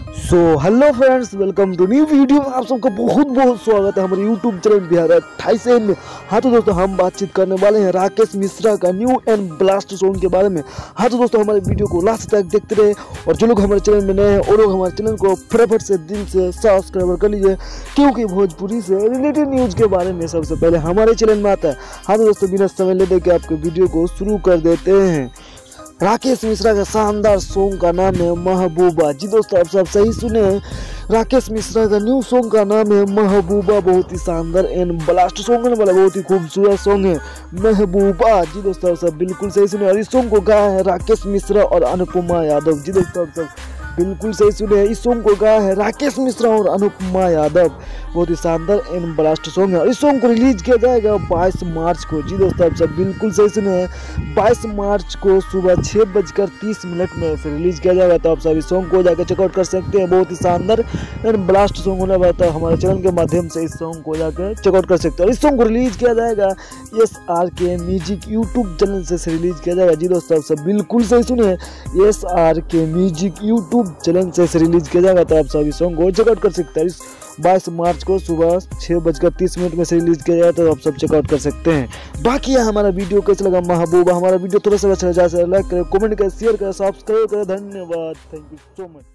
Hello friends, welcome to new video में आप सबका बहुत बहुत स्वागत है हमारे यूट्यूब चैनल बिहार 28 में। हाँ तो दोस्तों, हम बातचीत करने वाले हैं राकेश मिश्रा का न्यू एंड ब्लास्ट सॉन्ग के बारे में। हाँ तो दोस्तों, हमारे वीडियो को लास्ट तक देखते रहे और जो लोग हमारे चैनल में नए हैं वो लोग हमारे चैनल को फटाफट से दिल से सब्सक्राइब कर लीजिए, क्योंकि भोजपुरी से रिलेटेड न्यूज़ के बारे में सबसे पहले हमारे चैनल में आता है। हाँ तो दोस्तों, बिना समय लेने के आपके वीडियो को शुरू कर देते हैं। राकेश मिश्रा का शानदार सॉन्ग का नाम है महबूबा। जी दोस्तों, आप सब सही सुने हैं, राकेश मिश्रा का न्यू सॉन्ग का नाम है महबूबा। बहुत ही शानदार एंड ब्लास्ट सॉन्ग होने वाला, बहुत ही खूबसूरत सॉन्ग है महबूबा। जी दोस्तों, आप सब बिल्कुल सही सुने और इस सॉन्ग को गाया है राकेश मिश्रा और अनुपमा यादव। जी दोस्तों, आप सब बिल्कुल सही सुने हैं, इस सॉन्ग को गाया है राकेश मिश्रा और अनुपमा यादव। बहुत ही शानदार एंड ब्लास्ट सॉन्ग है और इस सॉन्ग को रिलीज किया जाएगा 22 मार्च को। जी दोस्तों, आप सब बिल्कुल सही सुने हैं, 22 मार्च को सुबह 6:30 में फिर रिलीज किया जाएगा। तो आप सब इस सॉन्ग को जाकर चेकआउट कर सकते हैं। बहुत ही शानदार एंड ब्लास्ट सॉन्ग होने वाला, तो हमारे चैनल के माध्यम से इस सॉन्ग को जाकर चेकआउट कर सकते हैं। और इस सॉन्ग को रिलीज किया जाएगा SRK म्यूजिक यूट्यूब चैनल से रिलीज किया जाएगा। जी दोस्तों, आप सब बिल्कुल सही सुने, SRK म्यूजिक यूट्यूब चैनल से रिलीज किया जाएगा। तो आप सभी सॉन्ग को चेकआउट कर सकते हैं। इस 22 मार्च को सुबह 6:30 में से रिलीज किया जाएगा, तो आप सब चेकआउट कर सकते हैं। बाकी है हमारा वीडियो कैसा लगा महबूबा, हमारा वीडियो थोड़ा सा अच्छा लगा लाइक करें, कमेंट करें, शेयर करें, सब्सक्राइब करें। धन्यवाद, थैंक यू सो मच।